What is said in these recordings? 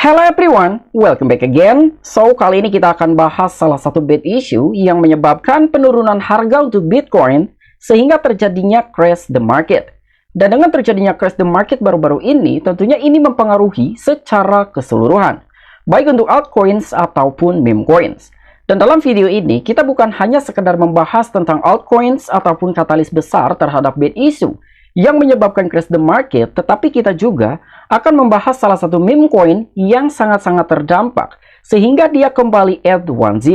Hello everyone, welcome back again. So, kali ini kita akan bahas salah satu bad issue yang menyebabkan penurunan harga untuk Bitcoin sehingga terjadinya crash the market. Dan dengan terjadinya crash the market baru-baru ini, tentunya ini mempengaruhi secara keseluruhan, baik untuk altcoins ataupun meme coins. Dan dalam video ini, kita bukan hanya sekedar membahas tentang altcoins ataupun katalis besar terhadap bad issue yang menyebabkan crash the market, tetapi kita juga akan membahas salah satu meme coin yang sangat-sangat terdampak sehingga dia kembali at 1-0.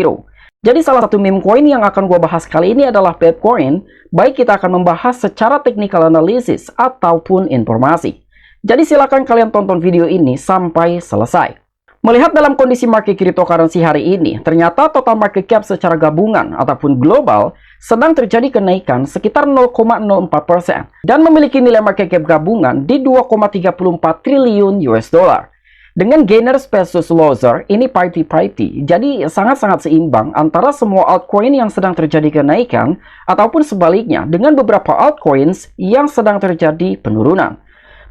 Jadi salah satu meme coin yang akan gue bahas kali ini adalah Petcoin. Baik, kita akan membahas secara technical analysis ataupun informasi. Jadi silakan kalian tonton video ini sampai selesai. Melihat dalam kondisi market cryptocurrency hari ini, ternyata total market cap secara gabungan ataupun global sedang terjadi kenaikan sekitar 0,04% dan memiliki nilai market cap gabungan di 2,34 triliun US dollar. Dengan gainers versus loser, ini parity-parity, jadi sangat-sangat seimbang antara semua altcoin yang sedang terjadi kenaikan ataupun sebaliknya dengan beberapa altcoins yang sedang terjadi penurunan.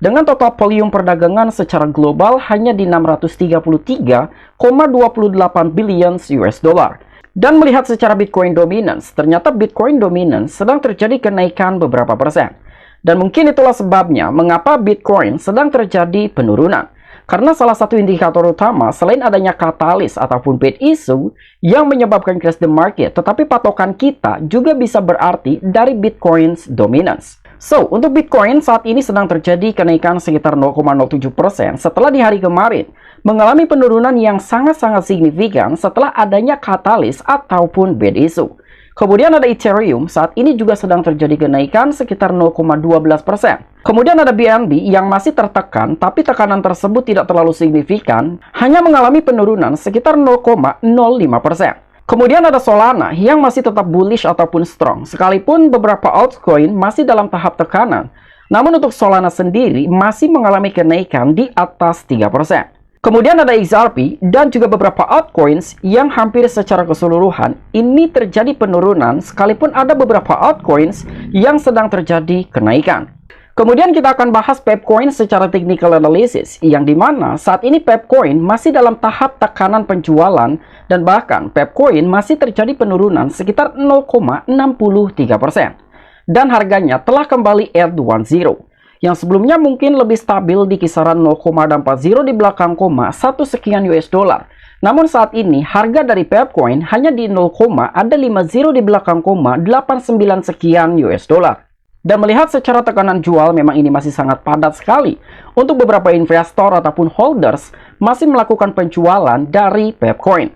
Dengan total volume perdagangan secara global hanya di 633,28 billion US dollar. Dan melihat secara Bitcoin dominance, ternyata Bitcoin dominance sedang terjadi kenaikan beberapa persen. Dan mungkin itulah sebabnya mengapa Bitcoin sedang terjadi penurunan. Karena salah satu indikator utama selain adanya katalis ataupun bad issue yang menyebabkan crash the market, tetapi patokan kita juga bisa berarti dari Bitcoin's dominance. So, untuk Bitcoin saat ini sedang terjadi kenaikan sekitar 0,07% setelah di hari kemarin mengalami penurunan yang sangat-sangat signifikan setelah adanya katalis ataupun bad issue. Kemudian ada Ethereum, saat ini juga sedang terjadi kenaikan sekitar 0,12%. Kemudian ada BNB yang masih tertekan, tapi tekanan tersebut tidak terlalu signifikan, hanya mengalami penurunan sekitar 0,05%. Kemudian ada Solana yang masih tetap bullish ataupun strong, sekalipun beberapa altcoin masih dalam tahap tekanan. Namun untuk Solana sendiri masih mengalami kenaikan di atas 3%. Kemudian ada XRP dan juga beberapa altcoins yang hampir secara keseluruhan ini terjadi penurunan, sekalipun ada beberapa altcoins yang sedang terjadi kenaikan. Kemudian kita akan bahas Pepcoin secara technical analysis, yang dimana saat ini Pepcoin masih dalam tahap tekanan penjualan dan bahkan Pepcoin masih terjadi penurunan sekitar 0,63%. Dan harganya telah kembali at 1-0, yang sebelumnya mungkin lebih stabil di kisaran 0,40 di belakang koma 1 sekian US dollar. Namun saat ini harga dari Pepcoin hanya di 0,50 di belakang koma 89 sekian US dollar. Dan melihat secara tekanan jual memang ini masih sangat padat sekali. Untuk beberapa investor ataupun holders masih melakukan penjualan dari Pepcoin.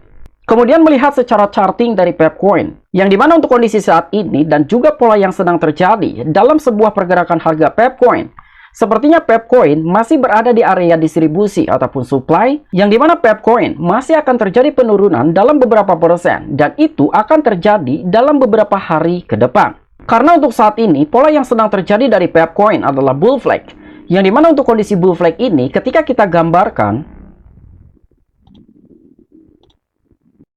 Kemudian melihat secara charting dari Pepcoin, yang dimana untuk kondisi saat ini dan juga pola yang sedang terjadi dalam sebuah pergerakan harga Pepcoin, sepertinya Pepcoin masih berada di area distribusi ataupun supply, yang dimana Pepcoin masih akan terjadi penurunan dalam beberapa persen, dan itu akan terjadi dalam beberapa hari ke depan. Karena untuk saat ini, pola yang sedang terjadi dari Pepcoin adalah bull flag, yang dimana untuk kondisi bull flag ini, ketika kita gambarkan,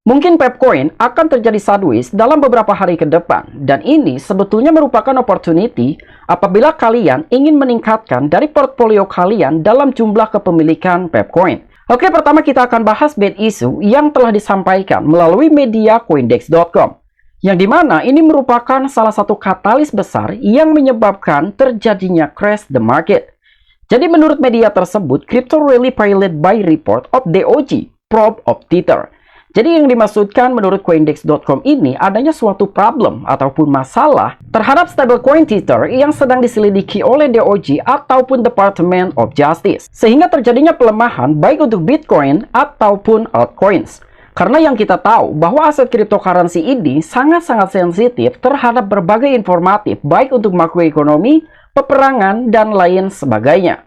mungkin Pepcoin akan terjadi sideways dalam beberapa hari ke depan, dan ini sebetulnya merupakan opportunity apabila kalian ingin meningkatkan dari portfolio kalian dalam jumlah kepemilikan Pepcoin. Oke, pertama kita akan bahas bad issue yang telah disampaikan melalui media Coindex.com. Yang dimana ini merupakan salah satu katalis besar yang menyebabkan terjadinya crash the market. Jadi menurut media tersebut, Crypto Rally Pilot by Report of DOJ, Probe of Tether. Jadi yang dimaksudkan menurut Coindex.com ini adanya suatu problem ataupun masalah terhadap stablecoin Tether yang sedang diselidiki oleh DOJ ataupun Department of Justice. Sehingga terjadinya pelemahan baik untuk Bitcoin ataupun altcoins. Karena yang kita tahu bahwa aset cryptocurrency ini sangat-sangat sensitif terhadap berbagai informatif baik untuk makroekonomi, peperangan, dan lain sebagainya.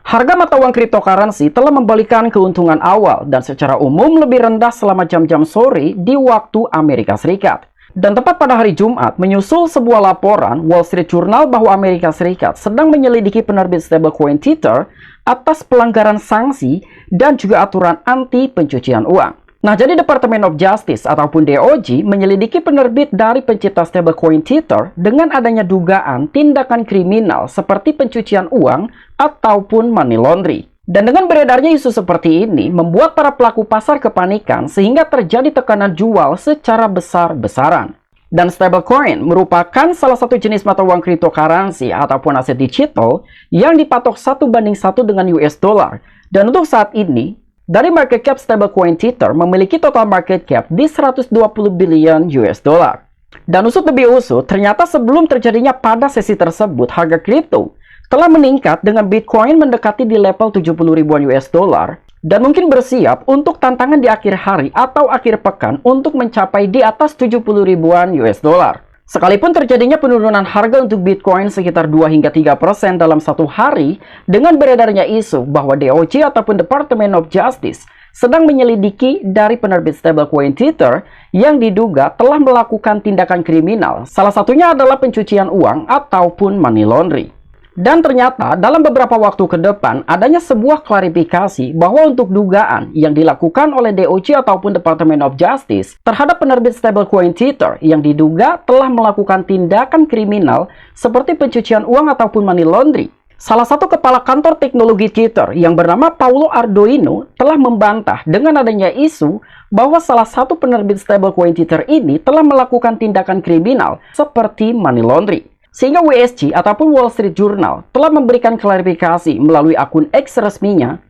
Harga mata uang cryptocurrency telah membalikan keuntungan awal dan secara umum lebih rendah selama jam-jam sore di waktu Amerika Serikat. Dan tepat pada hari Jumat, menyusul sebuah laporan Wall Street Journal bahwa Amerika Serikat sedang menyelidiki penerbit stablecoin Tether atas pelanggaran sanksi dan juga aturan anti pencucian uang. Nah, jadi Department of Justice ataupun DOJ menyelidiki penerbit dari pencipta stablecoin Tether dengan adanya dugaan tindakan kriminal seperti pencucian uang ataupun money laundry. Dan dengan beredarnya isu seperti ini, membuat para pelaku pasar kepanikan sehingga terjadi tekanan jual secara besar-besaran. Dan stablecoin merupakan salah satu jenis mata uang cryptocurrency ataupun aset digital yang dipatok 1:1 dengan US dollar. Dan untuk saat ini, dari market cap stablecoin Tether memiliki total market cap di 120 billion US dollar. Dan usut lebih usut, ternyata sebelum terjadinya pada sesi tersebut, harga kripto telah meningkat dengan Bitcoin mendekati di level 70 ribuan US dollar dan mungkin bersiap untuk tantangan di akhir hari atau akhir pekan untuk mencapai di atas 70 ribuan US dollar. Sekalipun terjadinya penurunan harga untuk Bitcoin sekitar 2 hingga 3% dalam satu hari dengan beredarnya isu bahwa DOJ ataupun Department of Justice sedang menyelidiki dari penerbit stablecoin Tether yang diduga telah melakukan tindakan kriminal. Salah satunya adalah pencucian uang ataupun money laundering. Dan ternyata dalam beberapa waktu ke depan adanya sebuah klarifikasi bahwa untuk dugaan yang dilakukan oleh DOJ ataupun Department of Justice terhadap penerbit stablecoin Tether yang diduga telah melakukan tindakan kriminal seperti pencucian uang ataupun money laundering. Salah satu kepala kantor teknologi Tether yang bernama Paulo Ardoino telah membantah dengan adanya isu bahwa salah satu penerbit stablecoin Tether ini telah melakukan tindakan kriminal seperti money laundering. Sehingga WSJ ataupun Wall Street Journal telah memberikan klarifikasi melalui akun X resminya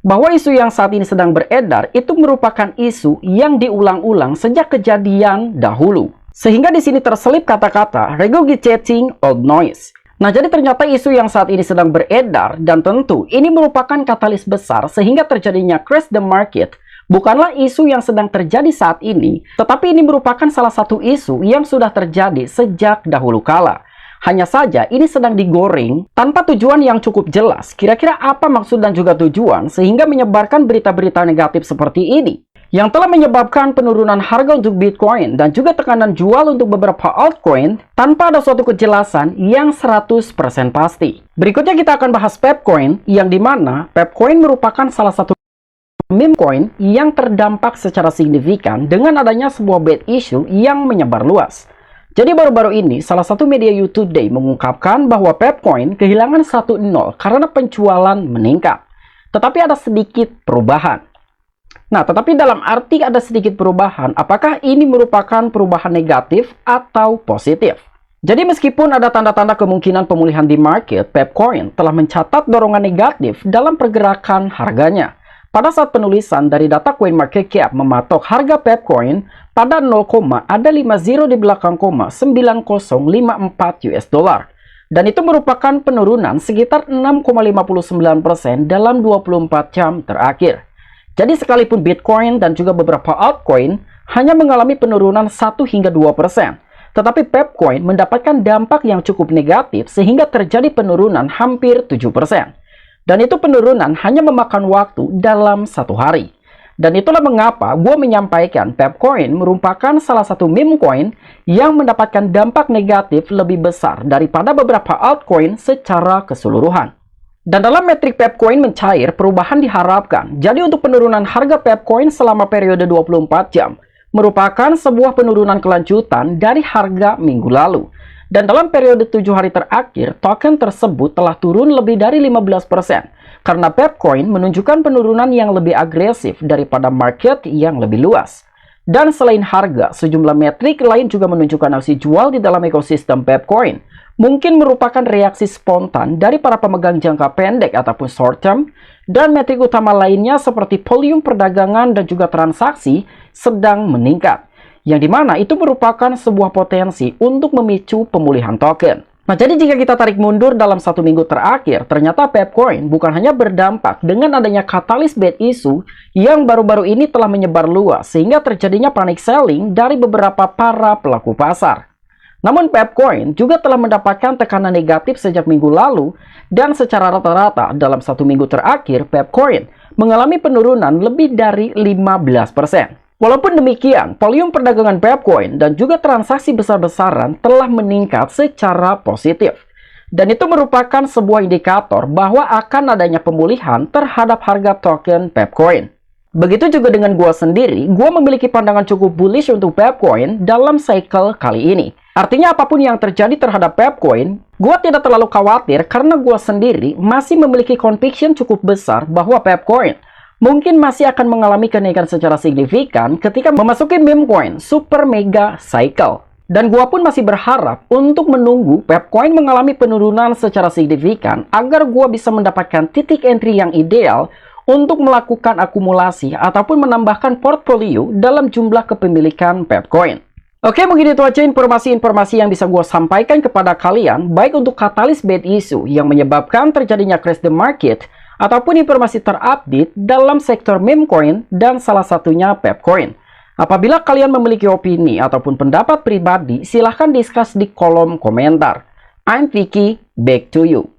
bahwa isu yang saat ini sedang beredar itu merupakan isu yang diulang-ulang sejak kejadian dahulu. Sehingga di sini terselip kata-kata regurgitating old noise. Nah, jadi ternyata isu yang saat ini sedang beredar dan tentu ini merupakan katalis besar sehingga terjadinya crash the market bukanlah isu yang sedang terjadi saat ini, tetapi ini merupakan salah satu isu yang sudah terjadi sejak dahulu kala. Hanya saja ini sedang digoreng tanpa tujuan yang cukup jelas. Kira-kira apa maksud dan juga tujuan sehingga menyebarkan berita-berita negatif seperti ini yang telah menyebabkan penurunan harga untuk Bitcoin dan juga tekanan jual untuk beberapa altcoin tanpa ada suatu kejelasan yang 100% pasti. Berikutnya kita akan bahas Pepcoin yang dimana Pepcoin merupakan salah satu meme coin yang terdampak secara signifikan dengan adanya sebuah bad issue yang menyebar luas. Jadi baru-baru ini, salah satu media YouTube Today mengungkapkan bahwa Pepcoin kehilangan 1-0 karena penjualan meningkat. Tetapi ada sedikit perubahan. Nah, tetapi dalam arti ada sedikit perubahan, apakah ini merupakan perubahan negatif atau positif? Jadi meskipun ada tanda-tanda kemungkinan pemulihan di market, Pepcoin telah mencatat dorongan negatif dalam pergerakan harganya. Pada saat penulisan dari data CoinMarketCap mematok harga Pepcoin pada 0, ada 50 di belakang 9054 US dollar. Dan itu merupakan penurunan sekitar 6,59% dalam 24 jam terakhir. Jadi sekalipun Bitcoin dan juga beberapa altcoin hanya mengalami penurunan 1 hingga 2%. Tetapi Pepcoin mendapatkan dampak yang cukup negatif sehingga terjadi penurunan hampir 7%. Dan itu penurunan hanya memakan waktu dalam satu hari. Dan itulah mengapa gue menyampaikan Pepcoin merupakan salah satu meme coin yang mendapatkan dampak negatif lebih besar daripada beberapa altcoin secara keseluruhan. Dan dalam metrik Pepcoin mencair, perubahan diharapkan. Jadi untuk penurunan harga Pepcoin selama periode 24 jam merupakan sebuah penurunan kelanjutan dari harga minggu lalu. Dan dalam periode 7 hari terakhir, token tersebut telah turun lebih dari 15% karena Pepcoin menunjukkan penurunan yang lebih agresif daripada market yang lebih luas. Dan selain harga, sejumlah metrik lain juga menunjukkan aksi jual di dalam ekosistem Pepcoin. Mungkin merupakan reaksi spontan dari para pemegang jangka pendek ataupun short term, dan metrik utama lainnya seperti volume perdagangan dan juga transaksi sedang meningkat. Yang dimana itu merupakan sebuah potensi untuk memicu pemulihan token. Nah, jadi jika kita tarik mundur dalam satu minggu terakhir, ternyata Pepcoin bukan hanya berdampak dengan adanya katalis bad issue yang baru-baru ini telah menyebar luas sehingga terjadinya panic selling dari beberapa para pelaku pasar. Namun Pepcoin juga telah mendapatkan tekanan negatif sejak minggu lalu dan secara rata-rata dalam satu minggu terakhir Pepcoin mengalami penurunan lebih dari 15%. Walaupun demikian, volume perdagangan Pepcoin dan juga transaksi besar-besaran telah meningkat secara positif. Dan itu merupakan sebuah indikator bahwa akan adanya pemulihan terhadap harga token Pepcoin. Begitu juga dengan gua sendiri, gua memiliki pandangan cukup bullish untuk Pepcoin dalam cycle kali ini. Artinya apapun yang terjadi terhadap Pepcoin, gue tidak terlalu khawatir karena gue sendiri masih memiliki conviction cukup besar bahwa Pepcoin mungkin masih akan mengalami kenaikan secara signifikan ketika memasuki meme coin super mega cycle. Dan gua pun masih berharap untuk menunggu Pepcoin mengalami penurunan secara signifikan agar gua bisa mendapatkan titik entry yang ideal untuk melakukan akumulasi ataupun menambahkan portfolio dalam jumlah kepemilikan Pepcoin. Oke, mungkin itu aja informasi-informasi yang bisa gua sampaikan kepada kalian, baik untuk katalis bad issue yang menyebabkan terjadinya crash the market, ataupun informasi terupdate dalam sektor meme coin dan salah satunya Pepcoin. Apabila kalian memiliki opini ataupun pendapat pribadi, silahkan discuss di kolom komentar. I'm Vicky, back to you.